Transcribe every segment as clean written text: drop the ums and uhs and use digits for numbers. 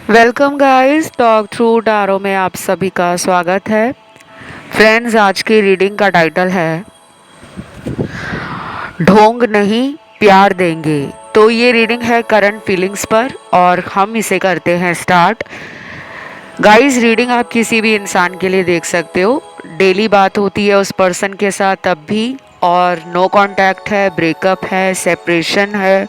Welcome guys, talk through tarot में आप सभी का स्वागत है। फ्रेंड्स, आज की रीडिंग का टाइटल है ढोंग नहीं प्यार देंगे। तो ये रीडिंग है करंट फीलिंग्स पर और हम इसे करते हैं स्टार्ट। गाइस, रीडिंग आप किसी भी इंसान के लिए देख सकते हो। डेली बात होती है उस पर्सन के साथ तब भी, और नो कांटेक्ट है, ब्रेकअप है, सेपरेशन है,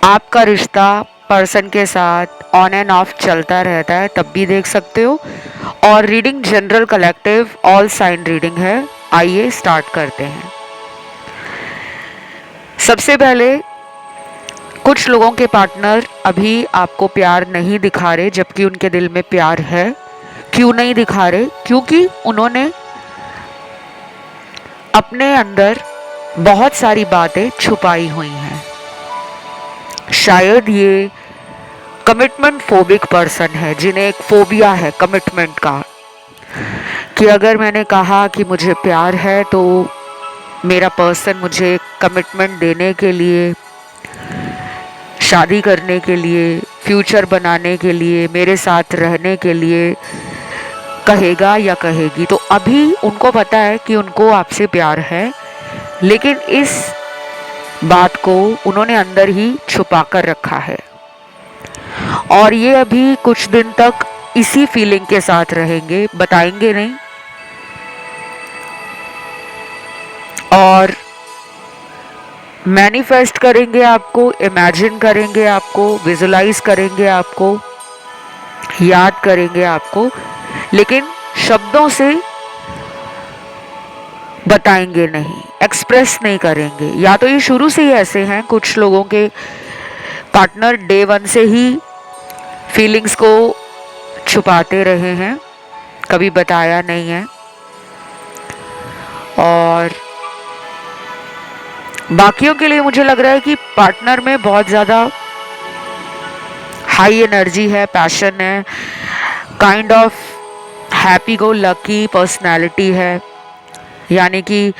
आपका रिश्ता पर्सन के साथ ऑन एंड ऑफ चलता रहता है तब भी देख सकते हो। और reading general collective all sign reading है। आइए स्टार्ट करते हैं। सबसे पहले, कुछ लोगों के पार्टनर अभी आपको प्यार नहीं दिखा रहे जबकि उनके दिल में प्यार है। क्यों नहीं दिखा रहे? क्योंकि उन्होंने अपने अंदर बहुत सारी बातें छुपाई हुई हैं। शायद ये कमिटमेंट फोबिक पर्सन है, जिन्हें एक फोबिया है कमिटमेंट का, कि अगर मैंने कहा कि मुझे प्यार है तो मेरा पर्सन मुझे कमिटमेंट देने के लिए, शादी करने के लिए, फ्यूचर बनाने के लिए, मेरे साथ रहने के लिए कहेगा या कहेगी। तो अभी उनको पता है कि उनको आपसे प्यार है, लेकिन इस बात को उन्होंने अंदर ही छुपा कर रखा है और ये अभी कुछ दिन तक इसी फीलिंग के साथ रहेंगे, बताएंगे नहीं। और मैनिफेस्ट करेंगे आपको, इमेजिन करेंगे आपको, विजुलाइज करेंगे आपको, याद करेंगे आपको, लेकिन शब्दों से बताएंगे नहीं, एक्सप्रेस नहीं करेंगे। या तो ये शुरू से ही ऐसे हैं, कुछ लोगों के पार्टनर डे वन से ही फीलिंग्स को छुपाते रहे हैं, कभी बताया नहीं है। और बाकियों के लिए मुझे लग रहा है कि पार्टनर में बहुत ज़्यादा हाई एनर्जी है, पैशन है, kind of happy go lucky personality है। यानी कि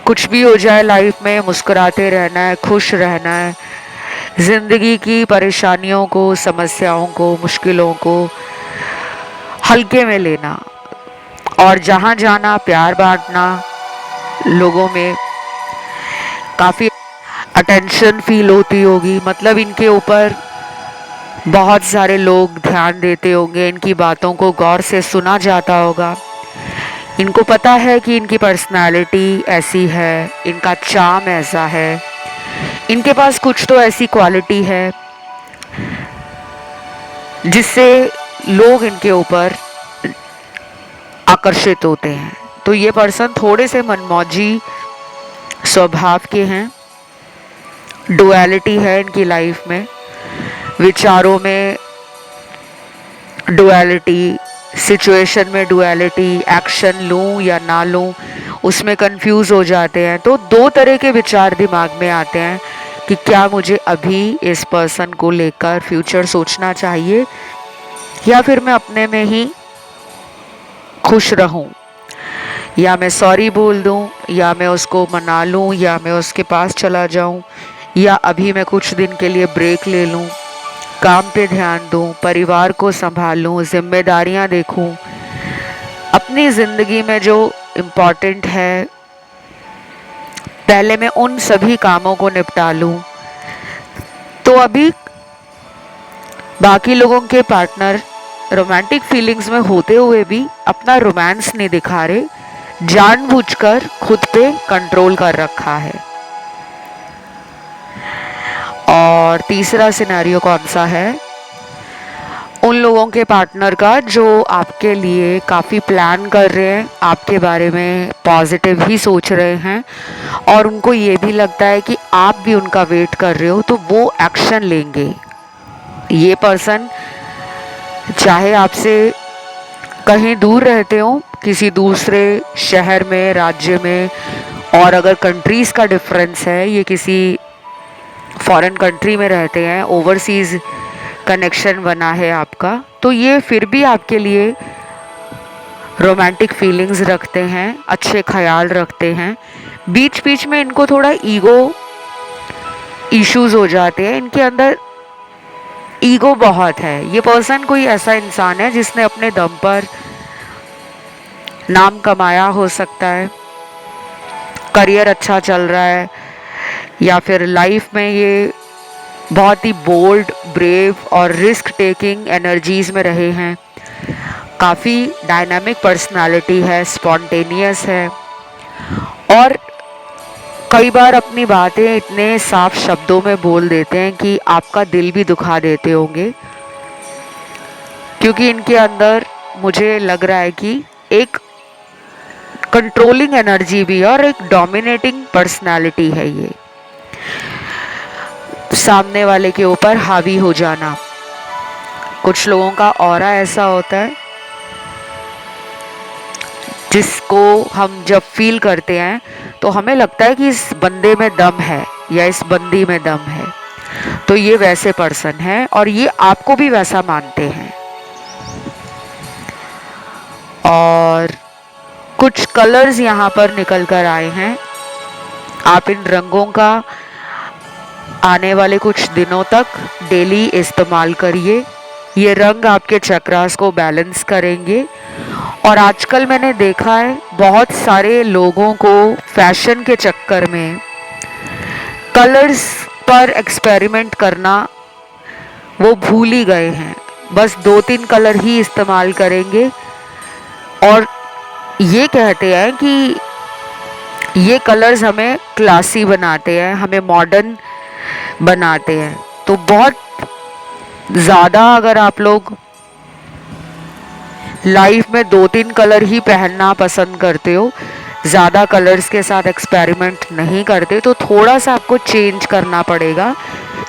कुछ भी हो जाए लाइफ में मुस्कुराते रहना है, खुश रहना है, ज़िंदगी की परेशानियों को, समस्याओं को, मुश्किलों को हल्के में लेना, और जहाँ जाना प्यार बांटना, लोगों में काफ़ी अटेंशन फील होती होगी। मतलब इनके ऊपर बहुत सारे लोग ध्यान देते होंगे, इनकी बातों को गौर से सुना जाता होगा। इनको पता है कि इनकी पर्सनालिटी ऐसी है, इनका चार्म ऐसा है, इनके पास कुछ तो ऐसी क्वालिटी है जिससे लोग इनके ऊपर आकर्षित होते हैं। तो ये पर्सन थोड़े से मनमौजी स्वभाव के हैं। डुअलिटी है इनकी लाइफ में, विचारों में डुअलिटी, सिचुएशन में डुअलिटी, एक्शन लूं या ना लूं उसमें कंफ्यूज हो जाते हैं। तो दो तरह के विचार दिमाग में आते हैं कि क्या मुझे अभी इस पर्सन को लेकर फ्यूचर सोचना चाहिए या फिर मैं अपने में ही खुश रहूं, या मैं सॉरी बोल दूं, या मैं उसको मना लूं, या मैं उसके पास चला जाऊं, या अभी मैं कुछ दिन के लिए ब्रेक ले लूं, काम पे ध्यान दूं, परिवार को संभालूं, जिम्मेदारियां देखूं, अपनी ज़िंदगी में जो इम्पोर्टेंट है पहले मैं उन सभी कामों को निपटा लूं। तो अभी बाकी लोगों के पार्टनर रोमांटिक फीलिंग्स में होते हुए भी अपना रोमांस नहीं दिखा रहे, जानबूझकर खुद पे कंट्रोल कर रखा है। और तीसरा सिनेरियो कौन सा है? उन लोगों के पार्टनर का जो आपके लिए काफ़ी प्लान कर रहे हैं, आपके बारे में पॉजिटिव ही सोच रहे हैं, और उनको ये भी लगता है कि आप भी उनका वेट कर रहे हो तो वो एक्शन लेंगे। ये पर्सन चाहे आपसे कहीं दूर रहते हो, किसी दूसरे शहर में, राज्य में, और अगर कंट्रीज़ का डिफरेंस है, ये किसी फॉरेन कंट्री में रहते हैं, ओवरसीज़ कनेक्शन बना है आपका, तो ये फिर भी आपके लिए रोमांटिक फीलिंग्स रखते हैं, अच्छे ख्याल रखते हैं। बीच बीच में इनको थोड़ा ईगो इश्यूज हो जाते हैं, इनके अंदर ईगो बहुत है। ये पर्सन कोई ऐसा इंसान है जिसने अपने दम पर नाम कमाया हो सकता है, करियर अच्छा चल रहा है, या फिर लाइफ में ये बहुत ही बोल्ड, ब्रेव और रिस्क टेकिंग एनर्जीज में रहे हैं। काफ़ी डायनामिक पर्सनालिटी है, स्पॉन्टेनियस है, और कई बार अपनी बातें इतने साफ शब्दों में बोल देते हैं कि आपका दिल भी दुखा देते होंगे, क्योंकि इनके अंदर मुझे लग रहा है कि एक कंट्रोलिंग एनर्जी भी है और एक डोमिनेटिंग पर्सनालिटी है। ये सामने वाले के ऊपर हावी हो जाना। कुछ लोगों का ऑरा ऐसा होता है जिसको हम जब फील करते हैं तो हमें लगता है कि इस बंदे में दम है या इस बंदी में दम है। तो ये वैसे पर्सन है और ये आपको भी वैसा मानते हैं। और कुछ कलर्स यहाँ पर निकल कर आए हैं। आप इन रंगों का आने वाले कुछ दिनों तक डेली इस्तेमाल करिए। ये रंग आपके चक्रास को बैलेंस करेंगे। और आजकल मैंने देखा है बहुत सारे लोगों को फैशन के चक्कर में कलर्स पर एक्सपेरिमेंट करना वो भूल ही गए हैं। बस 2-3 कलर ही इस्तेमाल करेंगे और ये कहते हैं कि ये कलर्स हमें क्लासी बनाते हैं, हमें मॉडर्न बनाते हैं। तो बहुत ज़्यादा अगर आप लोग लाइफ में 2-3 कलर ही पहनना पसंद करते हो, ज़्यादा कलर्स के साथ एक्सपेरिमेंट नहीं करते, तो थोड़ा सा आपको चेंज करना पड़ेगा,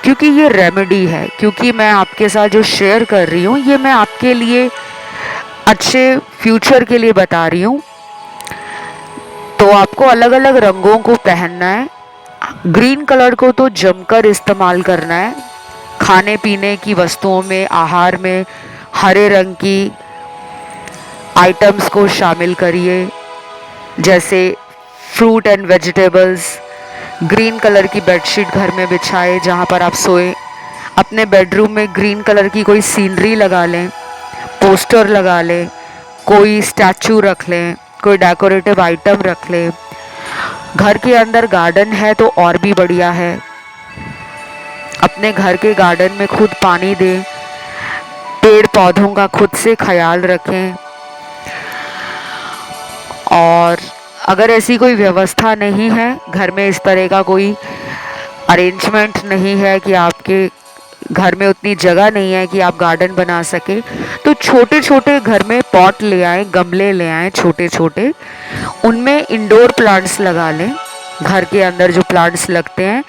क्योंकि ये रेमेडी है। क्योंकि मैं आपके साथ जो शेयर कर रही हूँ ये मैं आपके लिए अच्छे फ्यूचर के लिए बता रही हूँ। तो आपको अलग अलग रंगों को पहनना है। ग्रीन कलर को तो जमकर इस्तेमाल करना है। खाने पीने की वस्तुओं में, आहार में हरे रंग की आइटम्स को शामिल करिए, जैसे fruit and vegetables. Green colour की बेडशीट घर में बिछाए जहाँ पर आप सोएं। अपने बेडरूम में ग्रीन कलर की कोई सीनरी लगा लें, पोस्टर लगा लें, कोई स्टैचू रख लें, कोई डेकोरेटिव आइटम रख लें। घर के अंदर गार्डन है तो और भी बढ़िया है। अपने घर के गार्डन में खुद पानी दें, पेड़ पौधों का खुद से ख्याल रखें। और अगर ऐसी कोई व्यवस्था नहीं है घर में, इस तरह का कोई अरेंजमेंट नहीं है कि आपके घर में उतनी जगह नहीं है कि आप गार्डन बना सके, तो छोटे छोटे घर में पॉट ले आएं, गमले ले आएं छोटे छोटे, उनमें इंडोर प्लांट्स लगा लें। घर के अंदर जो प्लांट्स लगते हैं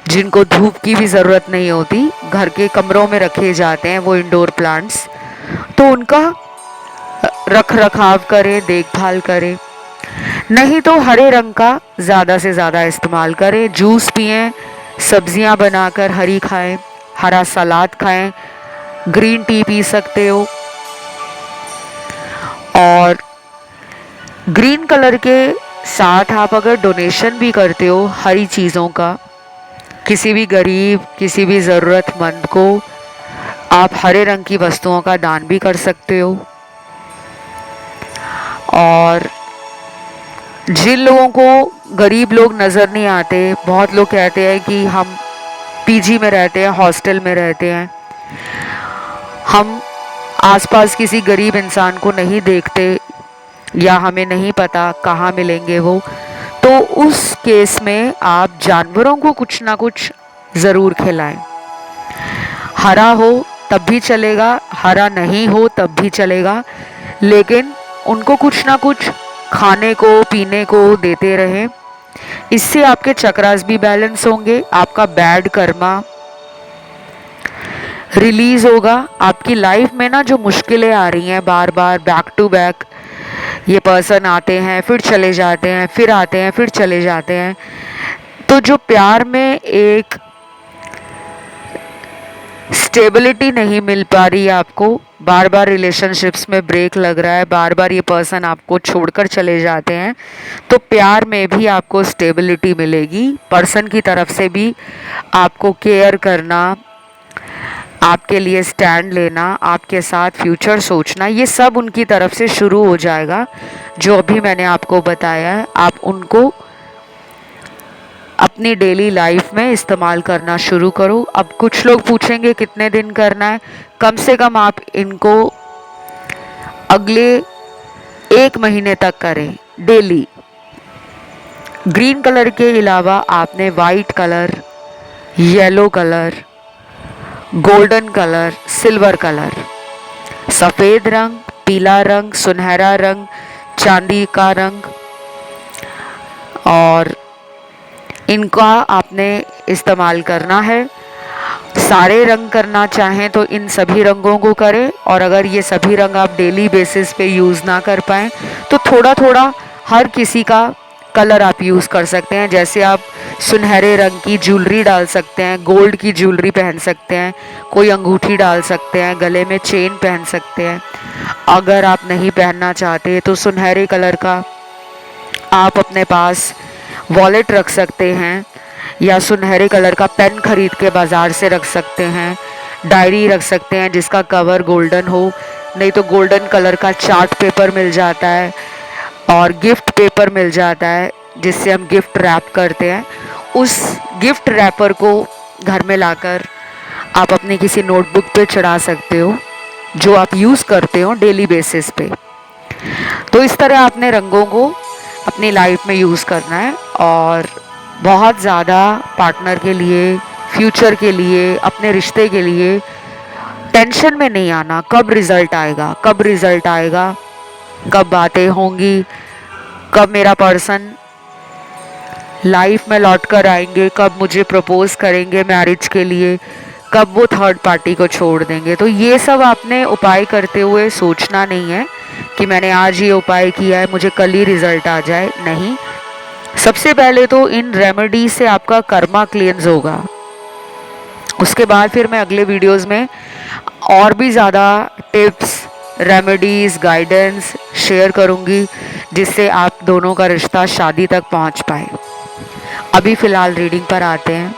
जिनको धूप की भी ज़रूरत नहीं होती, घर के कमरों में रखे जाते हैं वो इंडोर प्लांट्स, तो उनका रख रखाव करें, देखभाल करें। नहीं तो हरे रंग का ज़्यादा से ज़्यादा इस्तेमाल करें। जूस पिएं, सब्जियां बनाकर हरी खाएं, हरा सलाद खाएं, ग्रीन टी पी सकते हो। और ग्रीन कलर के साथ आप अगर डोनेशन भी करते हो हरी चीज़ों का, किसी भी गरीब, किसी भी ज़रूरतमंद को आप हरे रंग की वस्तुओं का दान भी कर सकते हो। और जिन लोगों को गरीब लोग नज़र नहीं आते, बहुत लोग कहते हैं कि हम पीजी में रहते हैं, हॉस्टल में रहते हैं, हम आसपास किसी गरीब इंसान को नहीं देखते या हमें नहीं पता कहाँ मिलेंगे वो, तो उस केस में आप जानवरों को कुछ ना कुछ ज़रूर खिलाएं। हरा हो तब भी चलेगा, हरा नहीं हो तब भी चलेगा, लेकिन उनको कुछ ना कुछ खाने को, पीने को देते रहें। इससे आपके चक्रास भी बैलेंस होंगे, आपका बैड कर्मा रिलीज होगा। आपकी लाइफ में ना जो मुश्किलें आ रही हैं बार बार बैक टू बैक, ये पर्सन आते हैं फिर चले जाते हैं, फिर आते हैं फिर चले जाते हैं, तो जो प्यार में एक स्टेबिलिटी नहीं मिल पा रही है आपको, बार बार रिलेशनशिप्स में ब्रेक लग रहा है, बार बार ये पर्सन आपको छोड़कर चले जाते हैं, तो प्यार में भी आपको स्टेबिलिटी मिलेगी। पर्सन की तरफ से भी आपको केयर करना, आपके लिए स्टैंड लेना, आपके साथ फ्यूचर सोचना, ये सब उनकी तरफ से शुरू हो जाएगा। जो अभी मैंने आपको बताया है, आप उनको अपनी डेली लाइफ में इस्तेमाल करना शुरू करो। अब कुछ लोग पूछेंगे कितने दिन करना है। कम से कम आप इनको अगले 1 महीने तक करें डेली। ग्रीन कलर के अलावा आपने white colour, yellow colour, golden colour, silver colour, सफ़ेद रंग, पीला रंग, सुनहरा रंग, चांदी का रंग, और इनका आपने इस्तेमाल करना है। सारे रंग करना चाहें तो इन सभी रंगों को करें, और अगर ये सभी रंग आप डेली बेसिस पे यूज़ ना कर पाएँ तो थोड़ा थोड़ा हर किसी का कलर आप यूज़ कर सकते हैं। जैसे आप सुनहरे रंग की ज्वेलरी डाल सकते हैं, गोल्ड की ज्वेलरी पहन सकते हैं, कोई अंगूठी डाल सकते हैं, गले में चेन पहन सकते हैं। अगर आप नहीं पहनना चाहते तो सुनहरे कलर का आप अपने पास वॉलेट रख सकते हैं, या सुनहरे कलर का पेन खरीद के बाज़ार से रख सकते हैं। डायरी रख सकते हैं जिसका कवर गोल्डन हो, नहीं तो गोल्डन कलर का चार्ट पेपर मिल जाता है, और गिफ्ट पेपर मिल जाता है जिससे हम गिफ्ट रैप करते हैं। उस गिफ्ट रैपर को घर में लाकर आप अपनी किसी नोटबुक पे चढ़ा सकते हो, जो आप यूज़ करते हो डेली बेसिस पे। तो इस तरह आपने रंगों को अपनी लाइफ में यूज़ करना है, और बहुत ज़्यादा पार्टनर के लिए, फ्यूचर के लिए, अपने रिश्ते के लिए टेंशन में नहीं आना। कब रिज़ल्ट आएगा, कब रिज़ल्ट आएगा, कब बातें होंगी, कब मेरा पर्सन लाइफ में लौट कर आएंगे, कब मुझे प्रपोज करेंगे मैरिज के लिए, कब वो थर्ड पार्टी को छोड़ देंगे। तो ये सब आपने उपाय करते हुए सोचना नहीं है कि मैंने आज ये उपाय किया है मुझे कल ही रिजल्ट आ जाए। नहीं, सबसे पहले तो इन रेमेडी से आपका कर्मा क्लींस होगा। उसके बाद फिर मैं अगले वीडियोस में और भी ज़्यादा टिप्स, रेमेडीज़, गाइडेंस शेयर करूँगी, जिससे आप दोनों का रिश्ता शादी तक पहुँच पाए। अभी फ़िलहाल रीडिंग पर आते हैं।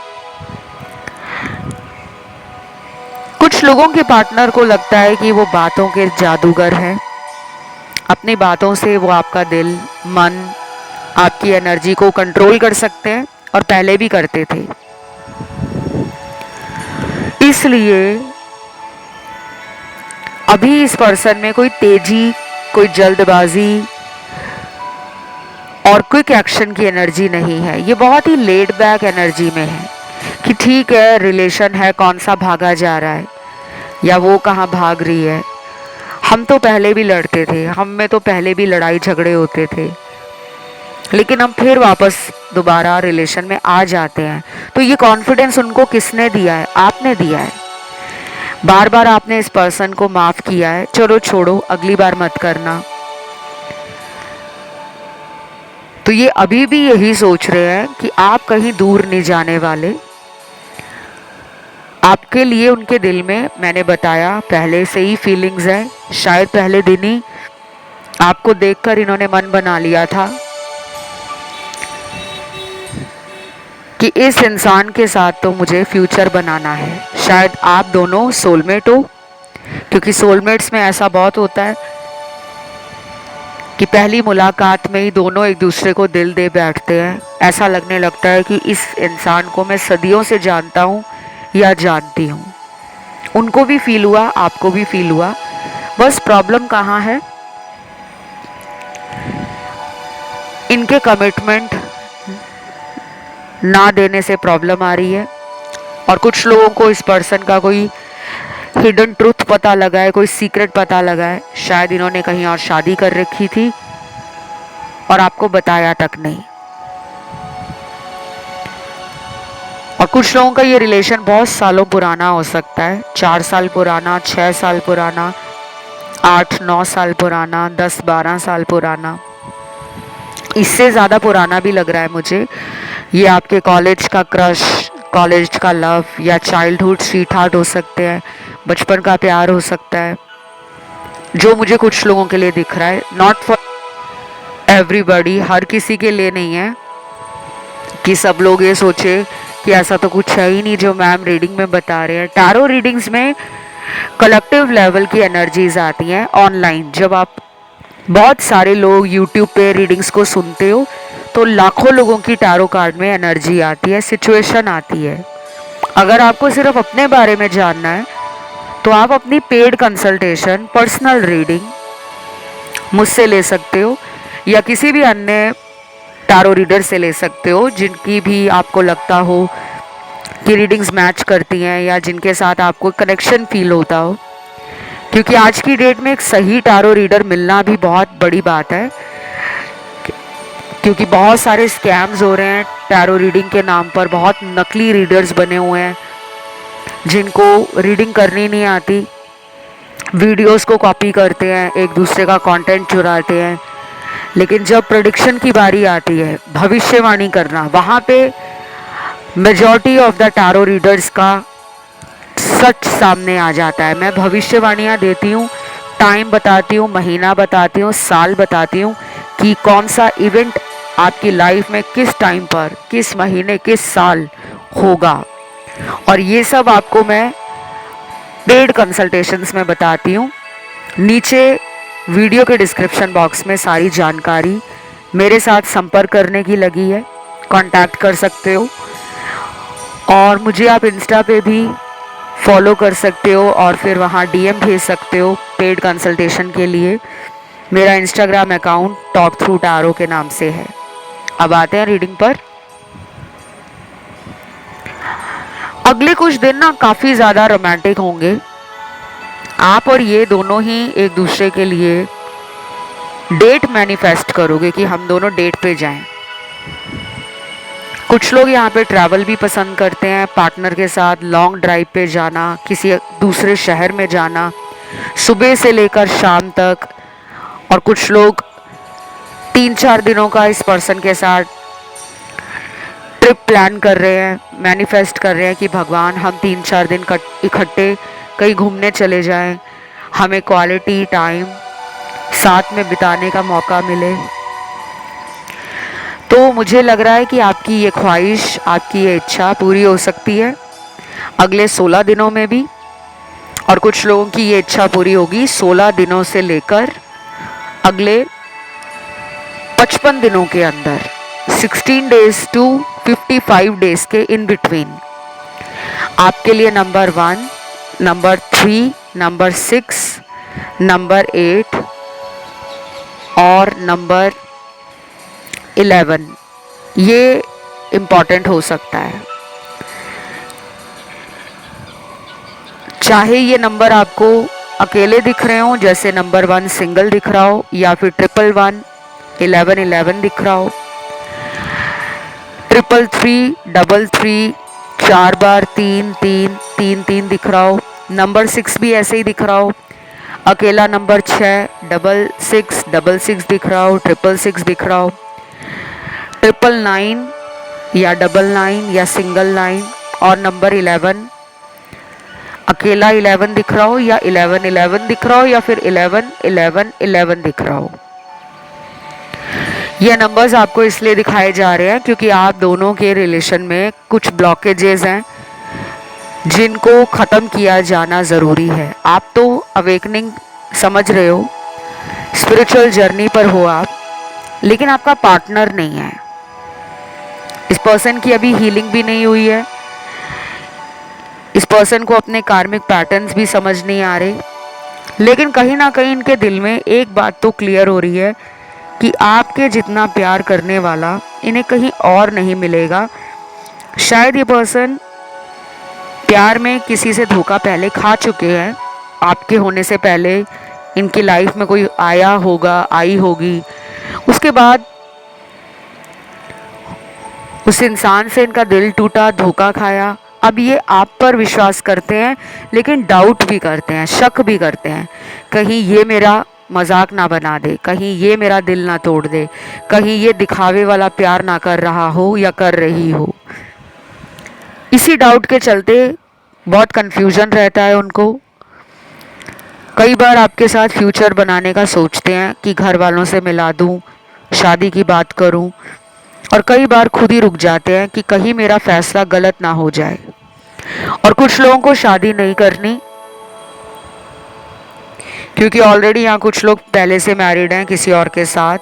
कुछ लोगों के पार्टनर को लगता है कि वो बातों के जादूगर हैं। अपनी बातों से वो आपका दिल, मन, आपकी एनर्जी को कंट्रोल कर सकते हैं, और पहले भी करते थे। इसलिए अभी इस पर्सन में कोई तेजी, कोई जल्दबाजी और क्विक एक्शन की एनर्जी नहीं है। ये बहुत ही लेड बैक एनर्जी में है कि ठीक है, रिलेशन है, कौन सा भागा जा रहा है या वो कहाँ भाग रही है। हम तो पहले भी लड़ते थे, हम में तो पहले भी लड़ाई झगड़े होते थे, लेकिन हम फिर वापस दोबारा रिलेशन में आ जाते हैं। तो ये कॉन्फिडेंस उनको किसने दिया है? आपने दिया है। बार बार आपने इस पर्सन को माफ़ किया है, चलो छोड़ो, अगली बार मत करना। तो ये अभी भी यही सोच रहे हैं कि आप कहीं दूर नहीं जाने वाले। आपके लिए उनके दिल में, मैंने बताया, पहले से ही फीलिंग्स है। शायद पहले दिन ही आपको देखकर इन्होंने मन बना लिया था कि इस इंसान के साथ तो मुझे फ्यूचर बनाना है। शायद आप दोनों सोलमेट हो, क्योंकि सोलमेट्स में ऐसा बहुत होता है कि पहली मुलाकात में ही दोनों एक दूसरे को दिल दे बैठते हैं। ऐसा लगने लगता है कि इस इंसान को मैं सदियों से जानता हूँ या जानती हूँ। उनको भी फील हुआ, आपको भी फील हुआ। बस प्रॉब्लम कहाँ है? इनके कमिटमेंट ना देने से प्रॉब्लम आ रही है। और कुछ लोगों को इस पर्सन का कोई हिडन ट्रूथ पता लगा है, कोई सीक्रेट पता लगा है। शायद इन्होंने कहीं और शादी कर रखी थी और आपको बताया तक नहीं। और कुछ लोगों का ये रिलेशन बहुत सालों पुराना हो सकता है, 4 साल पुराना, 6 साल पुराना, 8-9 साल पुराना, 10-12 साल पुराना, इससे ज़्यादा पुराना भी लग रहा है मुझे। ये आपके कॉलेज का क्रश, कॉलेज का लव, या चाइल्डहुड स्वीट हार्ट हो सकते हैं, बचपन का प्यार हो सकता है, जो मुझे कुछ लोगों के लिए दिख रहा है। नॉट फॉर एवरीबॉडी, हर किसी के लिए नहीं है कि सब लोग ये सोचे कि ऐसा तो कुछ है ही नहीं जो मैम रीडिंग में बता रहे हैं। टैरो रीडिंग्स में कलेक्टिव लेवल की एनर्जीज आती हैं ऑनलाइन। जब आप बहुत सारे लोग यूट्यूब पे रीडिंग्स को सुनते हो तो लाखों लोगों की टैरो कार्ड में एनर्जी आती है, सिचुएशन आती है। अगर आपको सिर्फ अपने बारे में जानना है तो आप अपनी पेड कंसल्टेशन, पर्सनल रीडिंग मुझसे ले सकते हो या किसी भी अन्य टैरो रीडर से ले सकते हो जिनकी भी आपको लगता हो कि रीडिंग्स मैच करती हैं या जिनके साथ आपको कनेक्शन फील होता हो। क्योंकि आज की डेट में एक सही टैरो रीडर मिलना भी बहुत बड़ी बात है, क्योंकि बहुत सारे स्कैम्स हो रहे हैं टैरो रीडिंग के नाम पर। बहुत नकली रीडर्स बने हुए हैं जिनको रीडिंग करनी नहीं आती, वीडियोस को कॉपी करते हैं, एक दूसरे का कंटेंट चुराते हैं। लेकिन जब प्रेडिक्शन की बारी आती है, भविष्यवाणी करना, वहाँ पे majority of the tarot readers का सच सामने आ जाता है। मैं भविष्यवाणियाँ देती हूँ, टाइम बताती हूँ, महीना बताती हूँ, साल बताती हूँ कि कौन सा इवेंट आपकी लाइफ में किस टाइम पर, किस महीने, किस साल होगा। और ये सब आपको मैं पेड कंसल्टेशंस में बताती हूँ। नीचे वीडियो के डिस्क्रिप्शन बॉक्स में सारी जानकारी मेरे साथ संपर्क करने की लगी है, कांटेक्ट कर सकते हो। और मुझे आप इंस्टा पे भी फॉलो कर सकते हो और फिर वहाँ डीएम भेज सकते हो पेड कंसल्टेशन के लिए। मेरा Instagram account talk through tarot के नाम से है। अब आते हैं रीडिंग पर। अगले कुछ दिन ना काफ़ी ज़्यादा रोमांटिक होंगे। आप और ये दोनों ही एक दूसरे के लिए डेट मैनिफेस्ट करोगे कि हम दोनों डेट पे जाएं। कुछ लोग यहाँ पे ट्रैवल भी पसंद करते हैं, पार्टनर के साथ लॉन्ग ड्राइव पे जाना, किसी दूसरे शहर में जाना, सुबह से लेकर शाम तक। और कुछ लोग 3-4 दिनों का इस पर्सन के साथ ट्रिप प्लान कर रहे हैं, मैनिफेस्ट कर रहे हैं कि भगवान हम 3-4 दिन इकट्ठे कहीं घूमने चले जाएं, हमें क्वालिटी टाइम साथ में बिताने का मौका मिले। तो मुझे लग रहा है कि आपकी ये ख्वाहिश, आपकी ये इच्छा पूरी हो सकती है अगले 16 दिनों में भी। और कुछ लोगों की ये इच्छा पूरी होगी 16 दिनों से लेकर अगले 55 दिनों के अंदर, 16 डेज टू 55 डेज के इन बिटवीन। आपके लिए नंबर 1, नंबर 3, नंबर 6, नंबर 8 और नंबर 11 ये इम्पॉर्टेंट हो सकता है। चाहे ये नंबर आपको अकेले दिख रहे हो, जैसे नंबर 1 सिंगल दिख रहा हो, या फिर 111, 11 दिख रहा हो, 333, 33, 4 बार 3 3 3 3 दिख रहा हो, नंबर 6 भी ऐसे ही दिख रहा हो, अकेला नंबर 6, 6 6 6 दिख रहा हो, 6 6 दिख रहा हो, 999 या 99 या सिंगल 9 और नंबर 11 अकेला 11 दिख रहा हो या 11 11 दिख रहा हो या फिर 11 11 11 दिख रहा हो। ये नंबर्स आपको इसलिए दिखाए जा रहे हैं क्योंकि आप दोनों के रिलेशन में कुछ ब्लॉकेजेस हैं जिनको ख़त्म किया जाना ज़रूरी है। आप तो अवेकनिंग समझ रहे हो, स्पिरिचुअल जर्नी पर हो आप, लेकिन आपका पार्टनर नहीं है। इस पर्सन की अभी हीलिंग भी नहीं हुई है। इस पर्सन को अपने कार्मिक पैटर्न्स भी समझ नहीं आ रहे, लेकिन कहीं ना कहीं इनके दिल में एक बात तो क्लियर हो रही है कि आपके जितना प्यार करने वाला इन्हें कहीं और नहीं मिलेगा। शायद ये पर्सन प्यार में किसी से धोखा पहले खा चुके हैं। आपके होने से पहले इनकी लाइफ में कोई आया होगा, आई होगी, उसके बाद उस इंसान से इनका दिल टूटा, धोखा खाया। अब ये आप पर विश्वास करते हैं, लेकिन डाउट भी करते हैं, शक भी करते हैं, कहीं ये मेरा मजाक ना बना दे, कहीं ये मेरा दिल ना तोड़ दे, कहीं ये दिखावे वाला प्यार ना कर रहा हो या कर रही हो। इसी डाउट के चलते बहुत कंफ्यूजन रहता है उनको। कई बार आपके साथ फ्यूचर बनाने का सोचते हैं कि घर वालों से मिला दूं, शादी की बात करूं, और कई बार खुद ही रुक जाते हैं कि कहीं मेरा फैसला गलत ना हो जाए। और कुछ लोगों को शादी नहीं करनी, क्योंकि ऑलरेडी यहाँ कुछ लोग पहले से मैरिड हैं किसी और के साथ।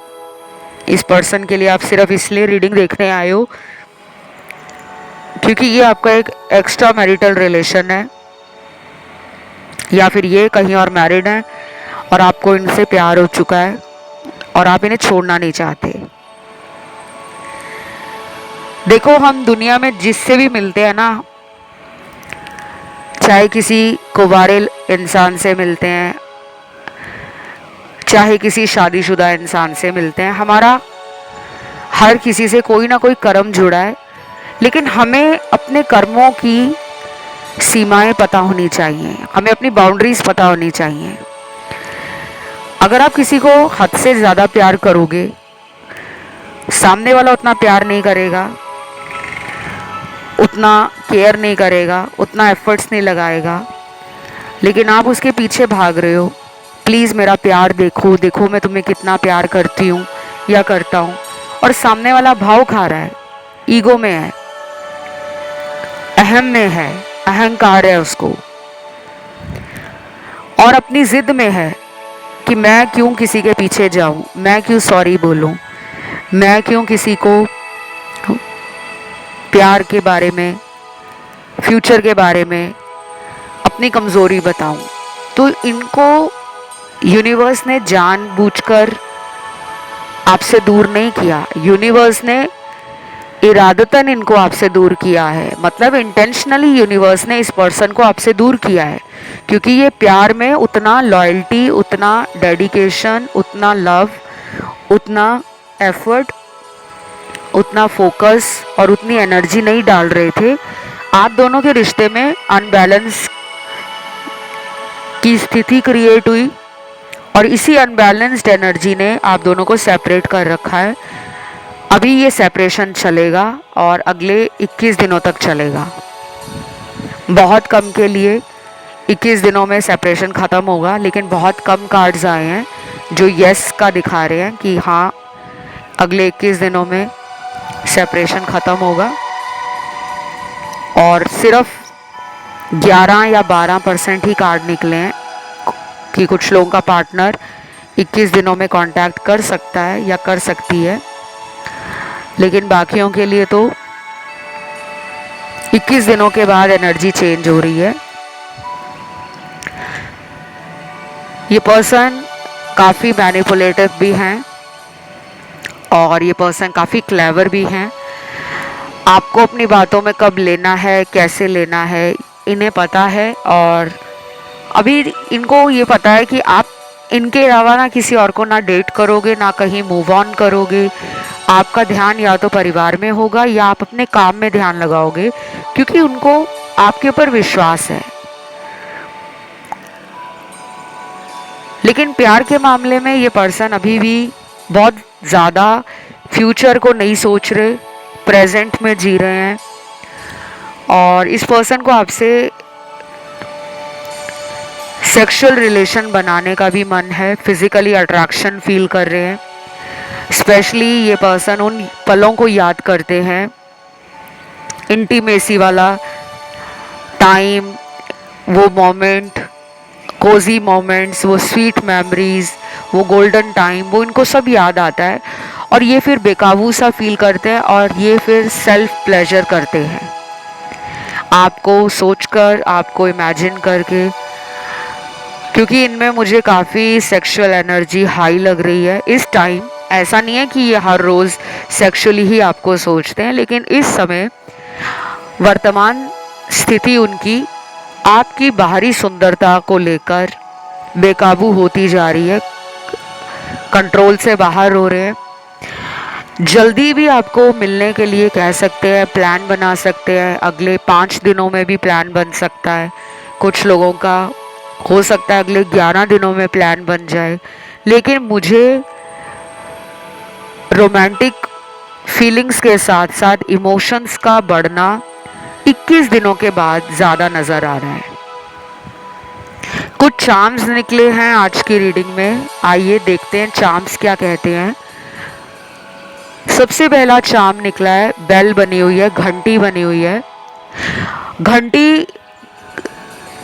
इस पर्सन के लिए आप सिर्फ इसलिए रीडिंग देखने आए हो क्योंकि ये आपका एक एक्स्ट्रा मैरिटल रिलेशन है, या फिर ये कहीं और मैरिड हैं और आपको इनसे प्यार हो चुका है और आप इन्हें छोड़ना नहीं चाहते। देखो, हम दुनिया में जिससे भी मिलते हैं ना, चाहे किसी कुंवारे इंसान से मिलते हैं, चाहे किसी शादीशुदा इंसान से मिलते हैं, हमारा हर किसी से कोई ना कोई कर्म जुड़ा है। लेकिन हमें अपने कर्मों की सीमाएं पता होनी चाहिए, हमें अपनी बाउंड्रीज पता होनी चाहिए। अगर आप किसी को हद से ज़्यादा प्यार करोगे, सामने वाला उतना प्यार नहीं करेगा, उतना केयर नहीं करेगा, उतना एफर्ट्स नहीं लगाएगा, लेकिन आप उसके पीछे भाग रहे हो, प्लीज़ मेरा प्यार देखो, देखो मैं तुम्हें कितना प्यार करती हूँ या करता हूँ, और सामने वाला भाव खा रहा है, ईगो में है, अहम में है, अहंकार है उसको, और अपनी जिद में है कि मैं क्यों किसी के पीछे जाऊं, मैं क्यों सॉरी बोलूं, मैं क्यों किसी को प्यार के बारे में, फ्यूचर के बारे में अपनी कमज़ोरी बताऊं। तो इनको यूनिवर्स ने जानबूझकर आपसे दूर नहीं किया, यूनिवर्स ने इरादतन इनको आपसे दूर किया है, मतलब इंटेंशनली यूनिवर्स ने इस पर्सन को आपसे दूर किया है, क्योंकि ये प्यार में उतना लॉयल्टी, उतना डेडिकेशन, उतना लव, उतना एफर्ट, उतना फोकस और उतनी एनर्जी नहीं डाल रहे थे। आप दोनों के रिश्ते में अनबैलेंस की स्थिति क्रिएट हुई और इसी अनबैलेंस्ड एनर्जी ने आप दोनों को सेपरेट कर रखा है। अभी ये सेपरेशन चलेगा और अगले 21 दिनों तक चलेगा। बहुत कम के लिए 21 दिनों में सेपरेशन ख़त्म होगा, लेकिन बहुत कम कार्ड्स आए हैं जो यस का दिखा रहे हैं कि हाँ अगले 21 दिनों में सेपरेशन ख़त्म होगा। और सिर्फ 11 या 12% ही कार्ड निकले हैं कि कुछ लोगों का पार्टनर 21 दिनों में कांटेक्ट कर सकता है या कर सकती है, लेकिन बाकियों के लिए तो 21 दिनों के बाद एनर्जी चेंज हो रही है। ये पर्सन काफ़ी मैनिपुलेटिव भी हैं और ये पर्सन काफ़ी क्लेवर भी हैं। आपको अपनी बातों में कब लेना है, कैसे लेना है, इन्हें पता है। और अभी इनको ये पता है कि आप इनके अलावा ना किसी और को ना डेट करोगे, ना कहीं मूव ऑन करोगे। आपका ध्यान या तो परिवार में होगा या आप अपने काम में ध्यान लगाओगे, क्योंकि उनको आपके ऊपर विश्वास है। लेकिन प्यार के मामले में ये पर्सन अभी भी बहुत ज़्यादा फ्यूचर को नहीं सोच रहे, प्रेजेंट में जी रहे हैं। और इस पर्सन को आपसे सेक्सुअल रिलेशन बनाने का भी मन है, फिजिकली अट्रैक्शन फील कर रहे हैं। स्पेशली ये पर्सन उन पलों को याद करते हैं, इंटीमेसी वाला टाइम, वो मोमेंट, कोजी मोमेंट्स, वो स्वीट मेमोरीज, वो गोल्डन टाइम, वो इनको सब याद आता है। और ये फिर बेकाबू सा फील करते हैं और ये फिर सेल्फ प्लेजर करते हैं, आपको सोचकर, आपको इमेजिन करके, क्योंकि इनमें मुझे काफ़ी सेक्सुअल एनर्जी हाई लग रही है इस टाइम। ऐसा नहीं है कि ये हर रोज़ सेक्सुअली ही आपको सोचते हैं, लेकिन इस समय वर्तमान स्थिति उनकी आपकी बाहरी सुंदरता को लेकर बेकाबू होती जा रही है, कंट्रोल से बाहर हो रहे हैं। जल्दी भी आपको मिलने के लिए कह सकते हैं, प्लान बना सकते हैं, अगले 5 दिनों में भी प्लान बन सकता है। कुछ लोगों का हो सकता है अगले 11 दिनों में प्लान बन जाए। लेकिन मुझे रोमांटिक फीलिंग्स के साथ साथ इमोशंस का बढ़ना 21 दिनों के बाद ज़्यादा नज़र आ रहा है। कुछ चार्म्स निकले हैं आज की रीडिंग में, आइए देखते हैं चार्म्स क्या कहते हैं। सबसे पहला चार्म निकला है, बेल बनी हुई है, घंटी बनी हुई है। घंटी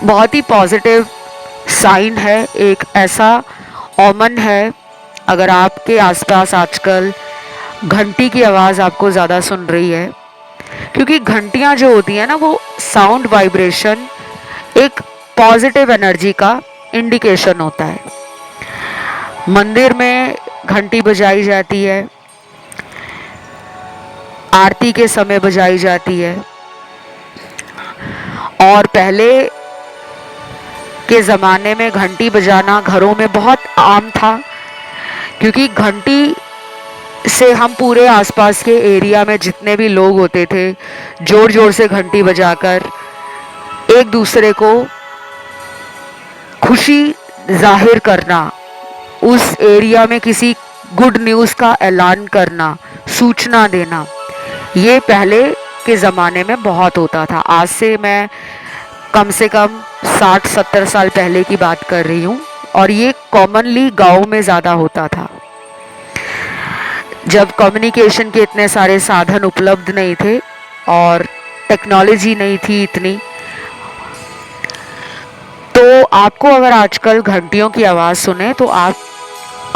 बहुत ही पॉजिटिव साइन है, एक ऐसा ओमन है। अगर आपके आसपास आजकल घंटी की आवाज़ आपको ज़्यादा सुन रही है, क्योंकि घंटियाँ जो होती हैं ना, वो साउंड वाइब्रेशन एक पॉजिटिव एनर्जी का इंडिकेशन होता है। मंदिर में घंटी बजाई जाती है, आरती के समय बजाई जाती है, और पहले के ज़माने में घंटी बजाना घरों में बहुत आम था, क्योंकि घंटी से हम पूरे आसपास के एरिया में जितने भी लोग होते थे, जोर जोर से घंटी बजाकर एक दूसरे को खुशी जाहिर करना, उस एरिया में किसी गुड न्यूज़ का ऐलान करना, सूचना देना, ये पहले के ज़माने में बहुत होता था। आज से कम 60-70 साल पहले की बात कर रही हूँ, और ये कॉमनली गाँव में ज़्यादा होता था, जब कम्युनिकेशन के इतने सारे साधन उपलब्ध नहीं थे और टेक्नोलॉजी नहीं थी इतनी। तो आपको अगर आजकल घंटियों की आवाज़ सुने तो आप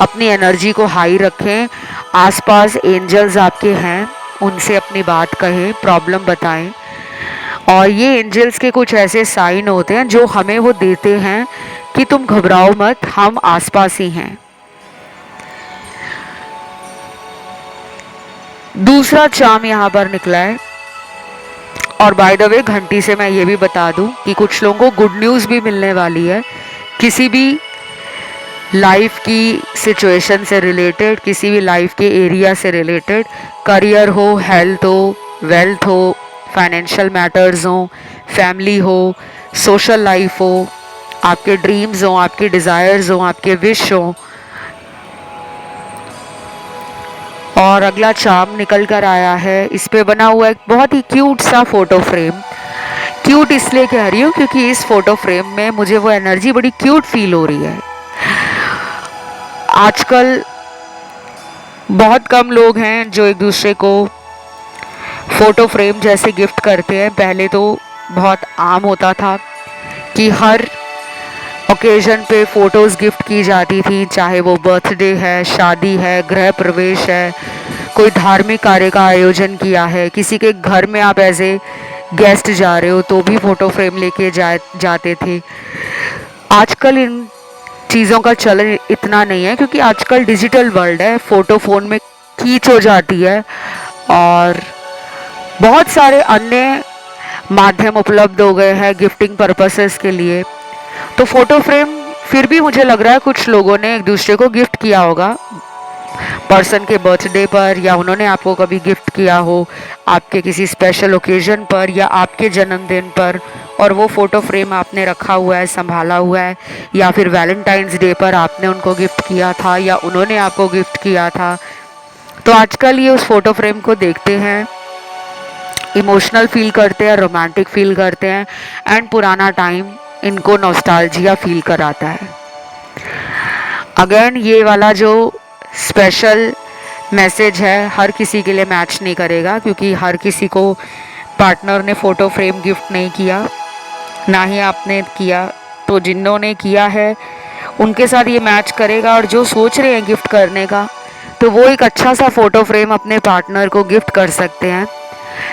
अपनी एनर्जी को हाई रखें। आसपास एंजल्स आपके हैं, उनसे अपनी बात कहें, प्रॉब्लम बताएं। और ये एंजल्स के कुछ ऐसे साइन होते हैं जो हमें वो देते हैं कि तुम घबराओ मत, हम आसपास ही हैं। दूसरा चार्म यहाँ पर निकला है। और बाय द वे, घंटी से मैं ये भी बता दूं कि कुछ लोगों को गुड न्यूज़ भी मिलने वाली है, किसी भी लाइफ की सिचुएशन से रिलेटेड, किसी भी लाइफ के एरिया से रिलेटेड, करियर हो, हेल्थ हो, वेल्थ हो, फाइनेंशियल मैटर्स हो, फैमिली हो, सोशल लाइफ हो, आपके ड्रीम्स हो, आपके डिज़ायर्स हो, आपके विश हो। और अगला चार्म निकल कर आया है, इस पे बना हुआ एक बहुत ही क्यूट सा फोटो फ्रेम। क्यूट इसलिए कह रही हूँ क्योंकि इस फोटो फ्रेम में मुझे वो एनर्जी बड़ी क्यूट फील हो रही है। आजकल बहुत कम लोग हैं जो एक दूसरे को फोटो फ्रेम जैसे गिफ्ट करते हैं। पहले तो बहुत आम होता था कि हर ओकेजन पे फ़ोटोज़ गिफ्ट की जाती थी, चाहे वो बर्थडे है, शादी है, गृह प्रवेश है, कोई धार्मिक कार्य का आयोजन किया है, किसी के घर में आप एज ए गेस्ट जा रहे हो तो भी फ़ोटो फ्रेम लेके जाते थे। आजकल इन चीज़ों का चलन इतना नहीं है, क्योंकि आजकल डिजिटल वर्ल्ड है, फ़ोटो फ़ोन में खींच हो जाती है और बहुत सारे अन्य माध्यम उपलब्ध हो गए हैं गिफ्टिंग पर्पसेस के लिए। तो फ़ोटो फ्रेम फिर भी मुझे लग रहा है कुछ लोगों ने एक दूसरे को गिफ्ट किया होगा पर्सन के बर्थडे पर, या उन्होंने आपको कभी गिफ्ट किया हो आपके किसी स्पेशल ओकेजन पर या आपके जन्मदिन पर, और वो फ़ोटो फ्रेम आपने रखा हुआ है, संभाला हुआ है, या फिर वैलेंटाइंस डे पर आपने उनको गिफ्ट किया था या उन्होंने आपको गिफ्ट किया था। तो आजकल ये उस फ़ोटो फ्रेम को देखते हैं, इमोशनल फील करते हैं, रोमांटिक फील करते हैं, एंड पुराना टाइम इनको नॉस्टैल्जिया फील कराता है। अगेन ये वाला जो स्पेशल मैसेज है हर किसी के लिए मैच नहीं करेगा, क्योंकि हर किसी को पार्टनर ने फ़ोटो फ्रेम गिफ्ट नहीं किया, ना ही आपने किया। तो जिन्होंने किया है उनके साथ ये मैच करेगा, और जो सोच रहे हैं गिफ्ट करने का तो वो एक अच्छा सा फ़ोटो फ्रेम अपने पार्टनर को गिफ्ट कर सकते हैं।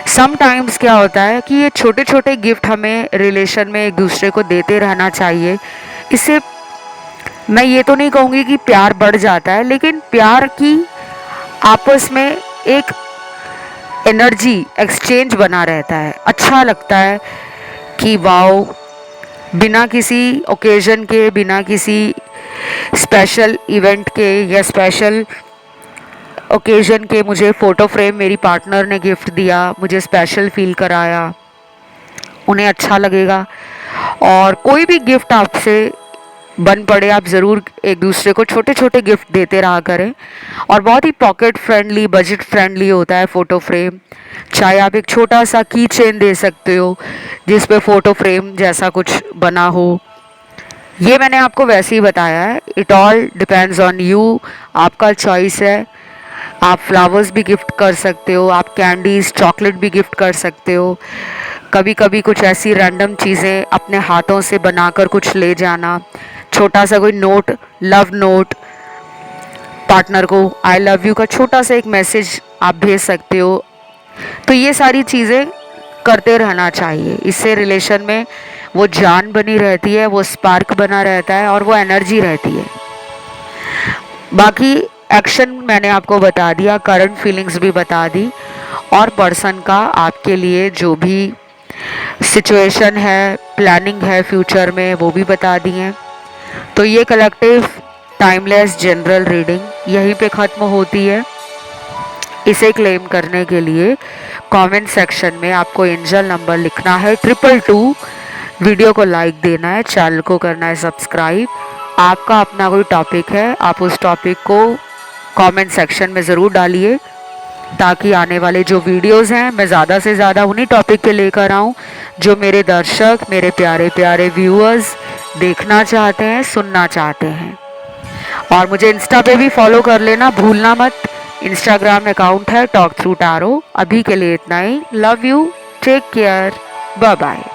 समटाइम्स क्या होता है कि ये छोटे छोटे गिफ्ट हमें रिलेशन में एक दूसरे को देते रहना चाहिए। इससे मैं ये तो नहीं कहूँगी कि प्यार बढ़ जाता है, लेकिन प्यार की आपस में एक एनर्जी एक्सचेंज बना रहता है। अच्छा लगता है कि वाओ, बिना किसी ओकेजन के, बिना किसी स्पेशल इवेंट के या स्पेशल ओकेजन के मुझे फ़ोटो फ्रेम मेरी पार्टनर ने गिफ्ट दिया, मुझे स्पेशल फील कराया, उन्हें अच्छा लगेगा। और कोई भी गिफ्ट आपसे बन पड़े, आप ज़रूर एक दूसरे को छोटे छोटे गिफ्ट देते रहा करें। और बहुत ही पॉकेट फ्रेंडली, बजट फ्रेंडली होता है फ़ोटो फ्रेम। चाहे आप एक छोटा सा की चेन दे सकते हो जिस पे फ़ोटो फ्रेम जैसा कुछ बना हो। ये मैंने आपको वैसे ही बताया है, it all depends on you, आपका चॉइस है। आप फ्लावर्स भी गिफ्ट कर सकते हो, आप कैंडीज चॉकलेट भी गिफ्ट कर सकते हो। कभी कभी कुछ ऐसी रैंडम चीज़ें अपने हाथों से बनाकर कुछ ले जाना, छोटा सा कोई नोट, लव नोट, पार्टनर को आई लव यू का छोटा सा एक मैसेज आप भेज सकते हो। तो ये सारी चीज़ें करते रहना चाहिए, इससे रिलेशन में वो जान बनी रहती है, वो स्पार्क बना रहता है और वो एनर्जी रहती है। बाकी एक्शन मैंने आपको बता दिया, करंट फीलिंग्स भी बता दी, और पर्सन का आपके लिए जो भी सिचुएशन है, प्लानिंग है फ्यूचर में, वो भी बता दिए। तो ये कलेक्टिव टाइमलेस जनरल रीडिंग यहीं पे ख़त्म होती है। इसे क्लेम करने के लिए कमेंट सेक्शन में आपको एंजल नंबर लिखना है 222, वीडियो को लाइक देना है, चैनल को करना है सब्सक्राइब। आपका अपना कोई टॉपिक है, आप उस टॉपिक को कमेंट सेक्शन में ज़रूर डालिए, ताकि आने वाले जो वीडियोस हैं मैं ज़्यादा से ज़्यादा उन्हीं टॉपिक पे लेकर आऊँ जो मेरे दर्शक, मेरे प्यारे प्यारे व्यूअर्स देखना चाहते हैं, सुनना चाहते हैं। और मुझे इंस्टा पे भी फॉलो कर लेना भूलना मत, इंस्टाग्राम अकाउंट है टॉक थ्रू टैरो। अभी के लिए इतना ही, love you, take care, bye bye.